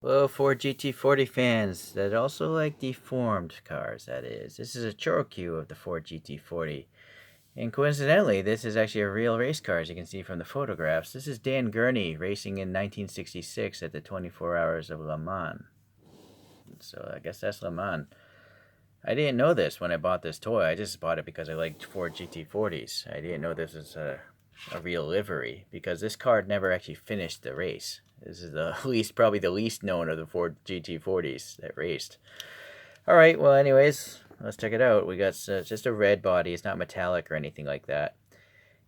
Hello, Ford GT40 fans that also like deformed cars, that is. This is a ChoroQ of the Ford GT40. And coincidentally, this is actually a real race car, as you can see from the photographs. This is Dan Gurney racing in 1966 at the 24 Hours of Le Mans. So I guess that's Le Mans. I didn't know this when I bought this toy. I just bought it because I liked Ford GT40s. I didn't know this was a real livery because this car never actually finished the race. This is the probably the least known of the Ford GT40s that raced. All right, well, anyways, let's check it out. We got just a red body. It's not metallic or anything like that.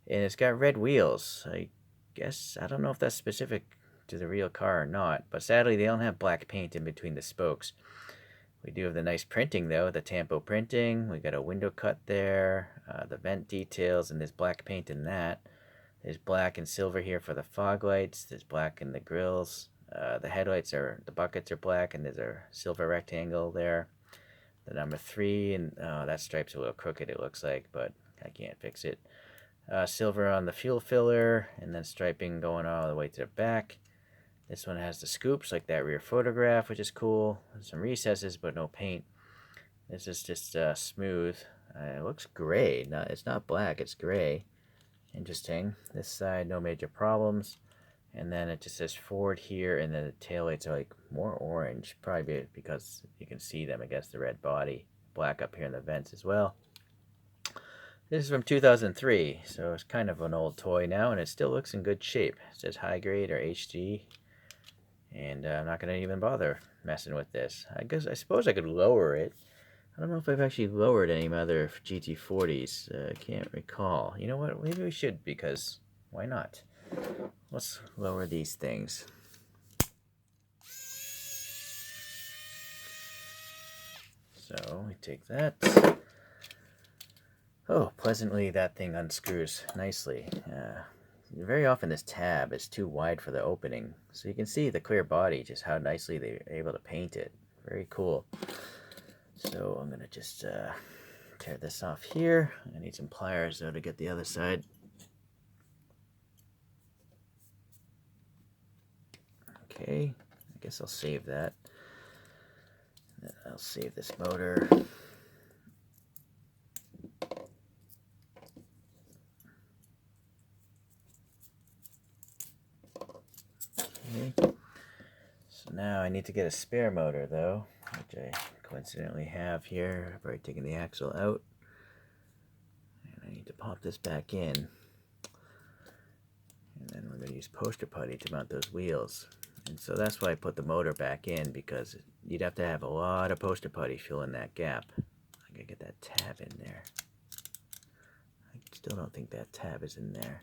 And it's got red wheels. I guess, I don't know if that's specific to the real car or not, but sadly they don't have black paint in between the spokes. We do have the nice printing though, the Tampo printing. We got a window cut there, the vent details, and there's black paint in that. There's black and silver here for the fog lights. There's black in the grills. The headlights the buckets are black, and there's a silver rectangle there. The number 3, and that stripe's a little crooked, it looks like, but I can't fix it. Silver on the fuel filler, and then striping going all the way to the back. This one has the scoops like that rear photograph, which is cool. Some recesses, but no paint. This is just smooth. It looks gray. It's not black, it's gray. Interesting. This side, no major problems. And then it just says Ford here, and then the taillights are like more orange, probably because you can see them against the red body. Black up here in the vents as well. This is from 2003, so it's kind of an old toy now, and it still looks in good shape. It says high grade or HG, and I'm not going to even bother messing with this. I suppose I could lower it. I don't know if I've actually lowered any of my other GT40s. I can't recall. You know what? Maybe we should, because why not? Let's lower these things. So we take that. Oh, pleasantly that thing unscrews nicely. Very often this tab is too wide for the opening. So you can see the clear body, just how nicely they're able to paint it. Very cool. So I'm going to just tear this off here. I need some pliers though to get the other side. Okay, I guess I'll save that. Then I'll save this motor. Okay. So now I need to get a spare motor though, which I coincidentally have here. I've already taken the axle out. And I need to pop this back in. And then we're going to use poster putty to mount those wheels. And so that's why I put the motor back in, because you'd have to have a lot of poster putty filling that gap. I gotta get that tab in there. I still don't think that tab is in there.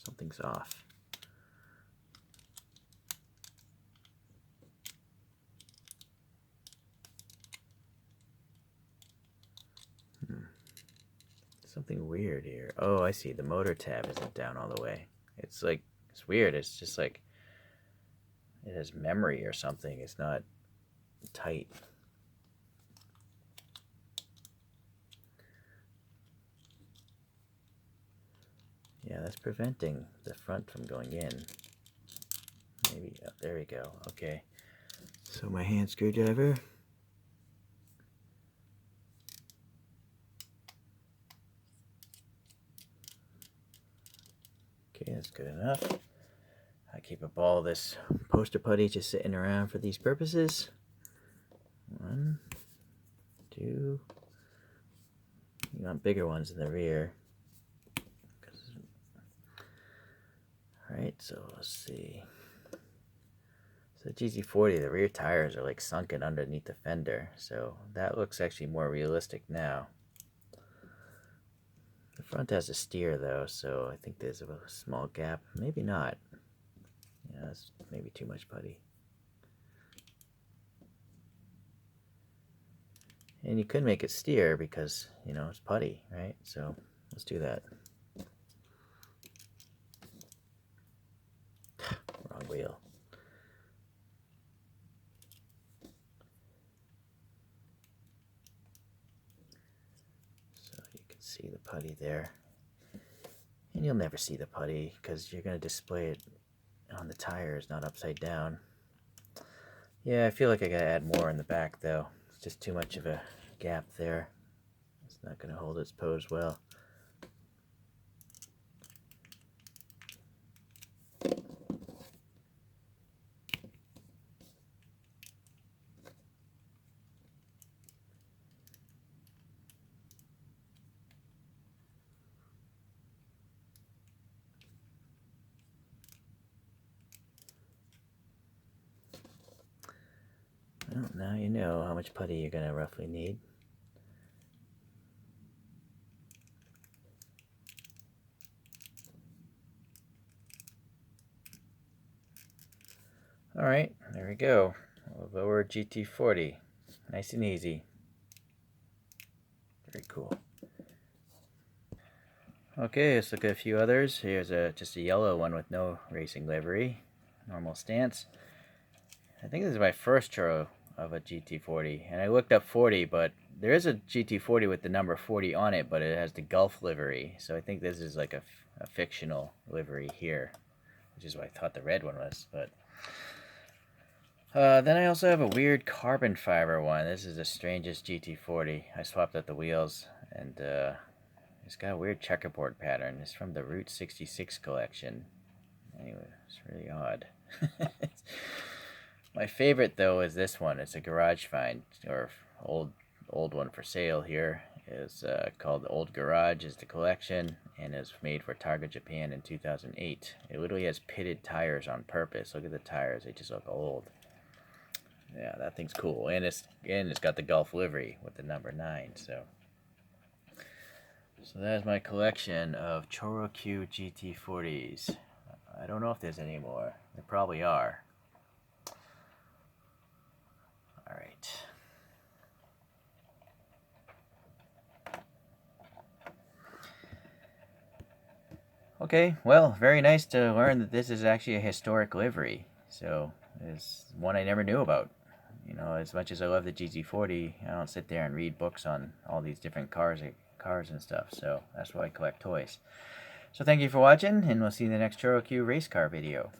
Something's off. Something weird here. Oh, I see. The motor tab isn't down all the way. It's weird. It's just like it has memory or something. It's not tight. Yeah, that's preventing the front from going in. Maybe, oh, there we go. Okay. So my hand screwdriver. Okay, that's good enough. I keep a ball of this poster putty just sitting around for these purposes. 1, 2. You want bigger ones in the rear. Alright, so let's see. So the GT40, the rear tires are like sunken underneath the fender, so that looks actually more realistic now. The front has a steer though, so I think there's a small gap. Maybe not. Yeah, that's maybe too much putty. And you could make it steer because, you know, it's putty, right? So let's do that. Wrong wheel. So you can see the putty there. And you'll never see the putty because you're going to display it on the tires, not upside down. Yeah, I feel like I gotta add more in the back though. It's just too much of a gap there. It's not gonna hold its pose well. Well, now you know how much putty you're gonna roughly need. Alright, there we go. A lower GT40. Nice and easy. Very cool. Okay, let's look at a few others. Here's just a yellow one with no racing livery. Normal stance. I think this is my first churro of a GT40. And I looked up 40, but there is a GT40 with the number 40 on it, but it has the Gulf livery. So I think this is like a fictional livery here, which is what I thought the red one was. But then I also have a weird carbon fiber one. This is the strangest GT40. I swapped out the wheels, and it's got a weird checkerboard pattern. It's from the Route 66 collection. Anyway, it's really odd. My favorite though is this one. It's a garage find, or old one for sale here. It's called Old Garage is the collection, and is made for Targa Japan in 2008. It literally has pitted tires on purpose. Look at the tires; they just look old. Yeah, that thing's cool, and it's got the Gulf livery with the number 9. So that's my collection of ChoroQ GT40s. I don't know if there's any more. There probably are. All right. Okay, well, very nice to learn that this is actually a historic livery. So it's one I never knew about. You know, as much as I love the GT40, I don't sit there and read books on all these different cars and stuff. So that's why I collect toys. So thank you for watching, and we'll see you in the next ChoroQ race car video.